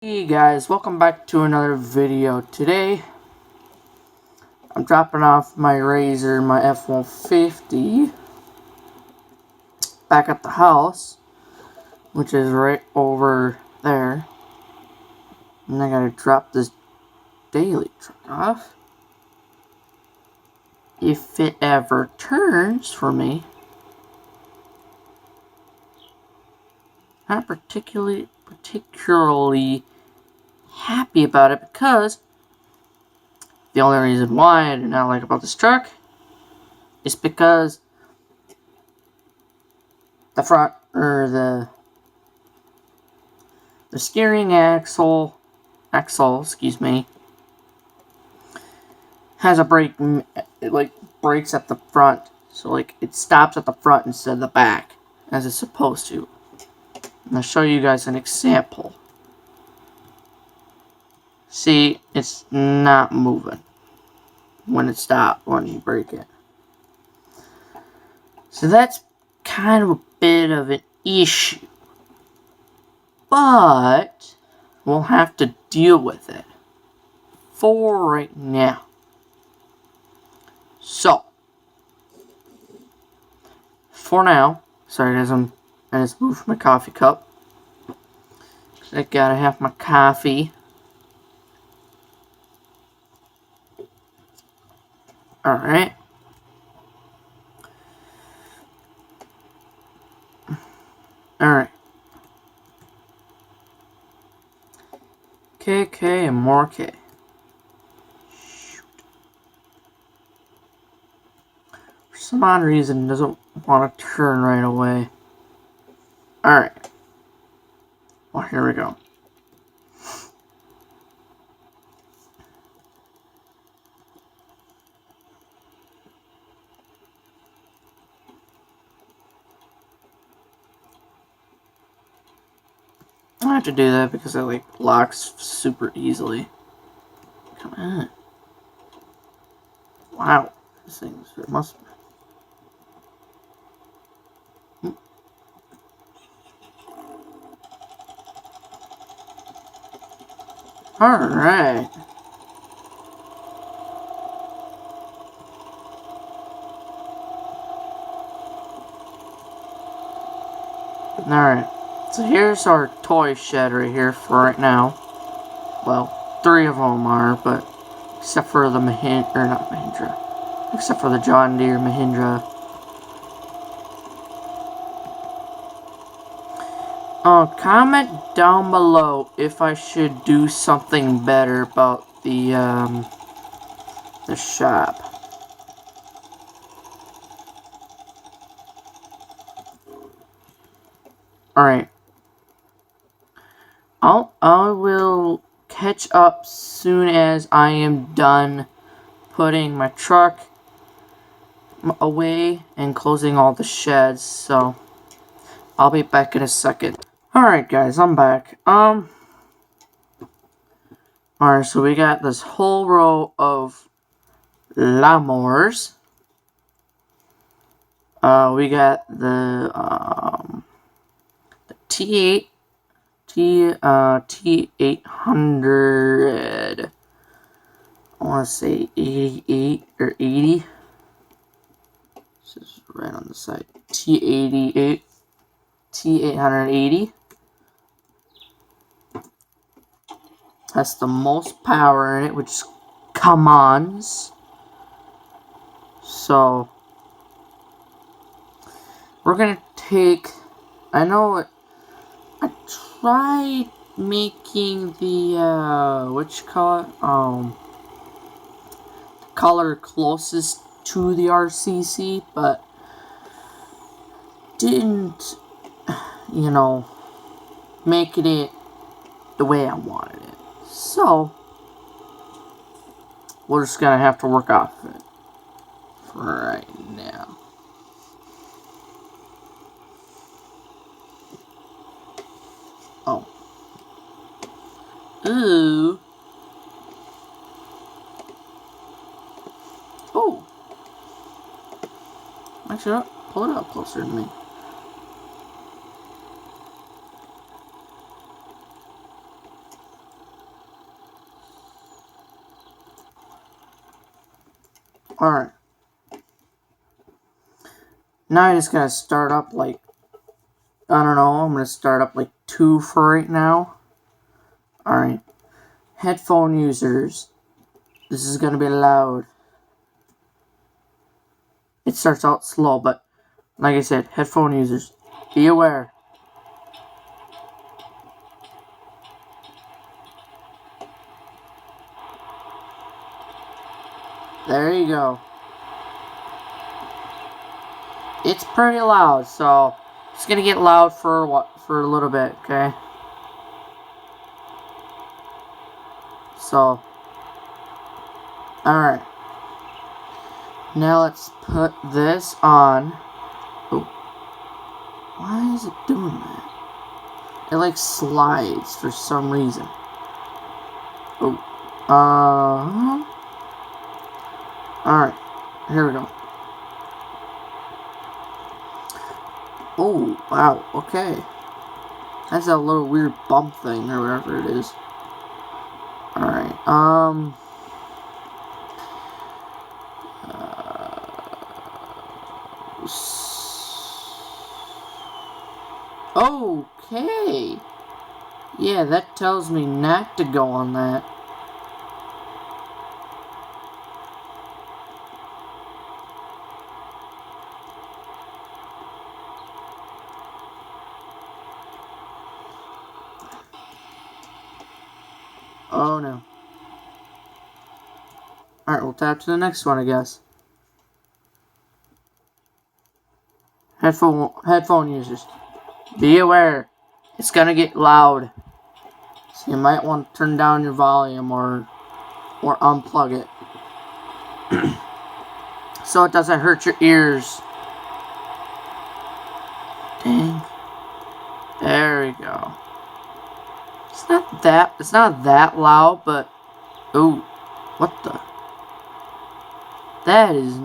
Hey guys, welcome back to another video. Today, I'm dropping off my Razor, my F-150, back at the house, which is right over there. And I gotta drop this daily truck off. If it ever turns for me. Not particularly happy about it because the only reason why I do not like about this truck is because the front, or the steering axle, excuse me, has a brake, it like brakes at the front, so like it stops at the front instead of the back, as it's supposed to. And I'll show you guys an example. See, it's not moving when it stops, when you brake it. So that's kind of a bit of an issue. But we'll have to deal with it for right now. So, for now, sorry guys, I just moved my coffee cup. I gotta have my coffee. Alright. Alright. KK and more K. Shoot. For some odd reason, it doesn't want to turn right away. Alright. Well, here we go. I have to do that because it like locks super easily. Come on. Wow. This thing's, it must be. Alright. Alright. So here's our toy shed right here for right now. Well, 3 of them are, but except for the except for the John Deere Mahindra. Comment down below if I should do something better about the shop. Alright. I will catch up soon as I am done putting my truck away and closing all the sheds, so I'll be back in a second. Alright guys, I'm back. Alright, so we got this whole row of lawnmowers. We got the T8 T800. I want to say 88 or 80. This is right on the side. T88 T880. Has the most power in it, which is commands. So we're gonna take. I know I tried making the color closest to the RCC, but didn't, make it the way I wanted it. So we're just gonna have to work off it for right now. Oh. Ooh. Oh. Actually, pull it up closer to me. Alright. Now I'm just gonna start up like, I don't know, I'm gonna start up like 2 for right now. Alright. Headphone users. This is gonna be loud. It starts out slow, but like I said, headphone users, be aware. There you go. It's pretty loud, so it's gonna get loud for a little bit, okay? So, alright. Now let's put this on. Oh. Why is it doing that? It like slides for some reason. Oh. Alright. Here we go. Oh, wow. Okay. That's a little weird bump thing or whatever it is. Alright. Okay. Yeah, that tells me not to go on that. Oh no. Alright, we'll tap to the next one, I guess. Headphone users, be aware. It's gonna get loud. So you might want to turn down your volume or unplug it. So it doesn't hurt your ears. Dang. There we go. It's not that loud, but ooh, what the? That is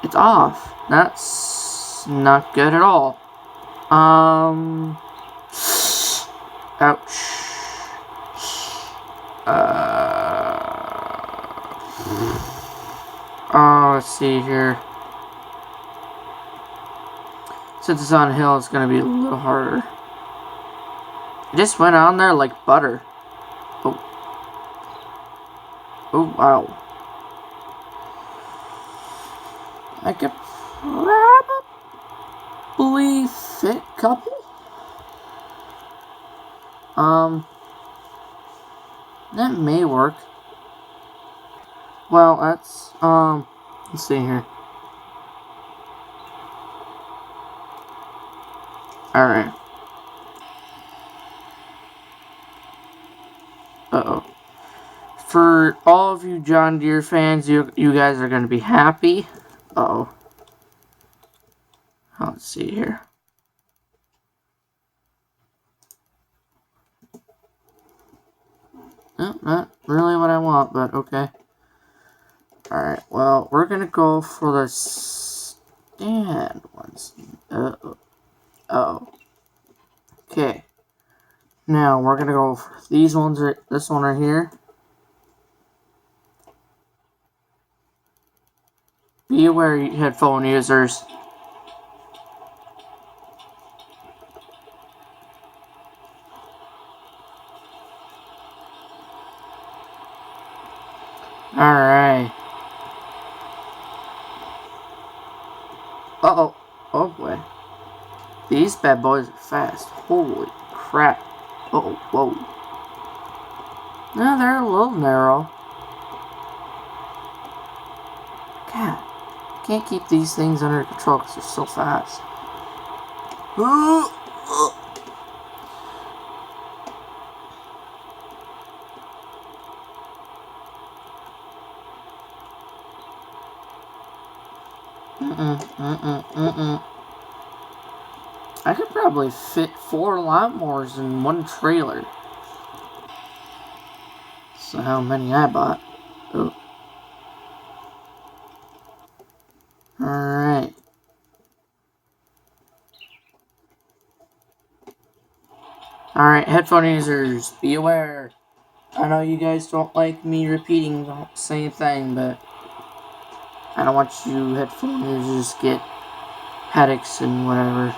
it's off. That's not good at all. Ouch. Oh, let's see here. Since it's on a hill, it's gonna be a little harder. It just went on there like butter. Oh. Oh, wow. I could probably fit a couple. That may work. Well, that's, let's see here. Alright. Uh-oh. For all of you John Deere fans, you guys are gonna be happy. Uh-oh. Let's see here. Oh, not really what I want, but okay. Alright, well, we're gonna go for the stand ones. Uh-oh. Uh-oh. Okay. Now, we're gonna go for these ones, this one right here. Be aware, headphone users. Alright. Uh-oh. Oh, boy. These bad boys are fast. Holy crap. Uh-oh. Whoa. No, they're a little narrow. God. Can't keep these things under control because they're so fast. I could probably fit 4 lawnmowers in one trailer. So how many I bought. Oh. Alright. Alright, headphone users, be aware. I know you guys don't like me repeating the same thing, but I don't want you headphone users to get headaches and whatever.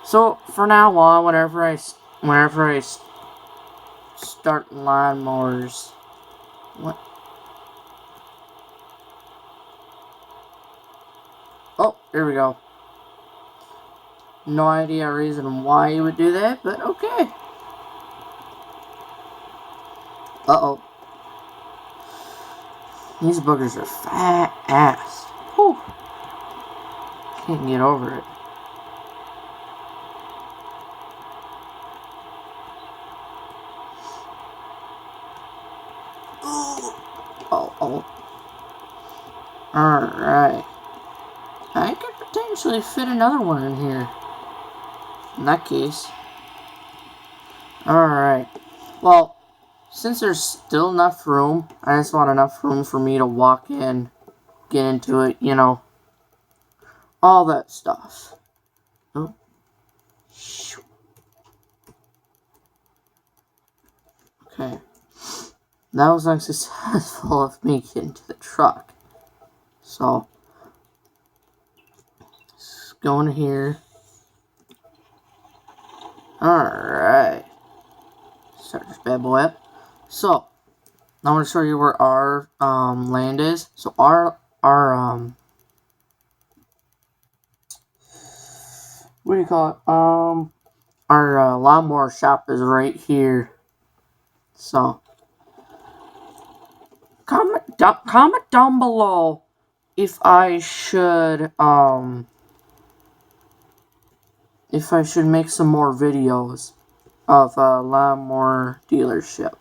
So for now on, whenever I start lawnmowers, what? Oh, here we go. No idea reason why you would do that, but okay. Uh-oh. These boogers are fat ass. Whew. Can't get over it. Oh. Alright. I could potentially fit another one in here. In that case. Alright. Well, since there's still enough room, I just want enough room for me to walk in, get into it, you know. All that stuff. Oh. Okay. That was unsuccessful of me getting to the truck. So, let's go in here. Alright. Start this bad boy up. So, I want to show you where our land is. So, our what do you call it? Our lawnmower shop is right here. So, comment down below if I should make some more videos of a lawnmower dealership.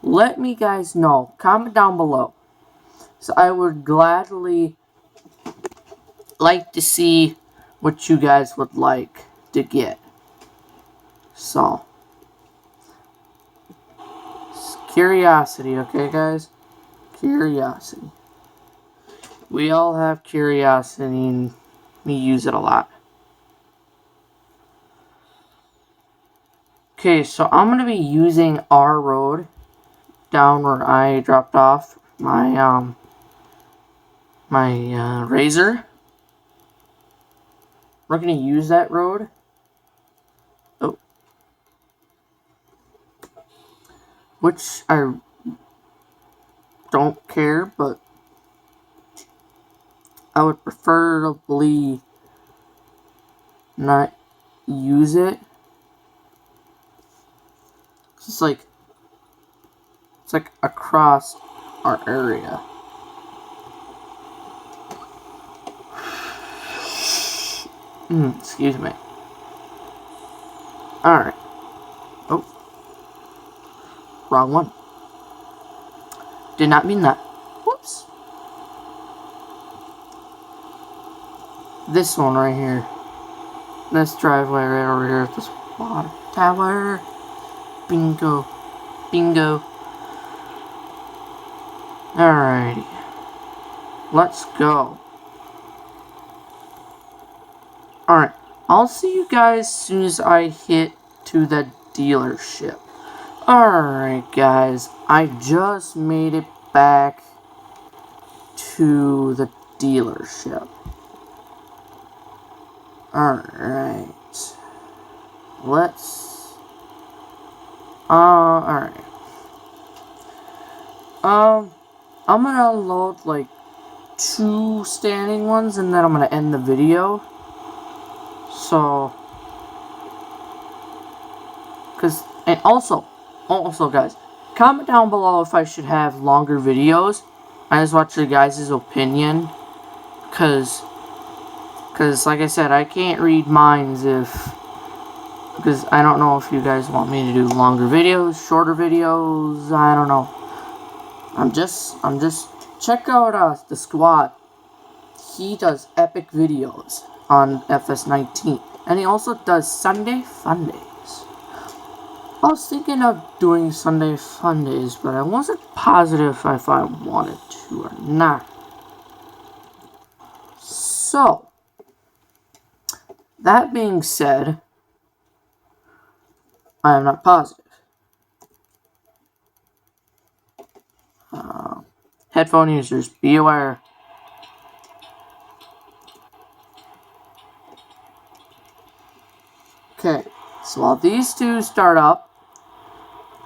Let me guys know. Comment down below. So I would gladly like to see what you guys would like to get. So, it's curiosity, okay guys? Curiosity. We all have curiosity and we use it a lot. Okay, so I'm going to be using our road down where I dropped off my razor. We're going to use that road. Oh. Which I don't care, but I would preferably not use it. It's like across our area. Excuse me. Alright. Oh. Wrong one. Did not mean that. Whoops. This one right here. This driveway right over here. This water tower. Bingo. Bingo. Alrighty. Let's go. Alright. I'll see you guys as soon as I hit to the dealership. Alright guys. I just made it back to the dealership. Alright. Let's... alright. I'm gonna load like 2 standing ones and then I'm gonna end the video. So... and also guys, comment down below if I should have longer videos. I just want your guys' opinion. Because like I said, I can't read minds because I don't know if you guys want me to do longer videos, shorter videos, I don't know. I'm just check out the squad. He does epic videos on FS19. And he also does Sunday Fun Days. I was thinking of doing Sunday Fun Days, but I wasn't positive if I wanted to or not. So, that being said, I am not positive. Headphone users, be aware. Okay, so while these two start up,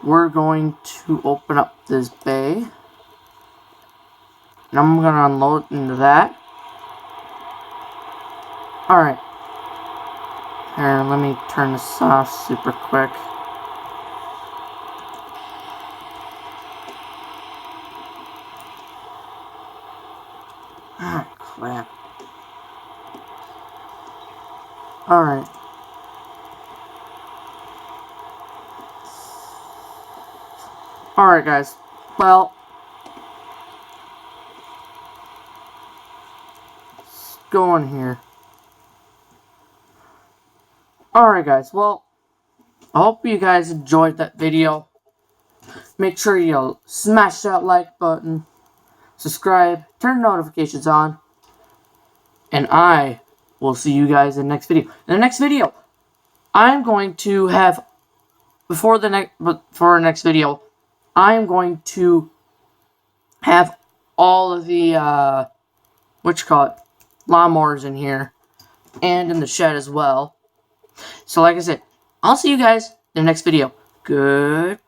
we're going to open up this bay. And I'm going to unload into that. Alright. Here, let me turn this off super quick. Ah, crap. Alright. Alright, guys. Well, let's go on here. Alright, guys. Well, I hope you guys enjoyed that video. Make sure you smash that like button, subscribe, turn notifications on, and I will see you guys in the next video. In the next video, I'm going to have, for our next video, I'm going to have all of the, lawnmowers in here, and in the shed as well. So like I said, I'll see you guys in the next video. Good.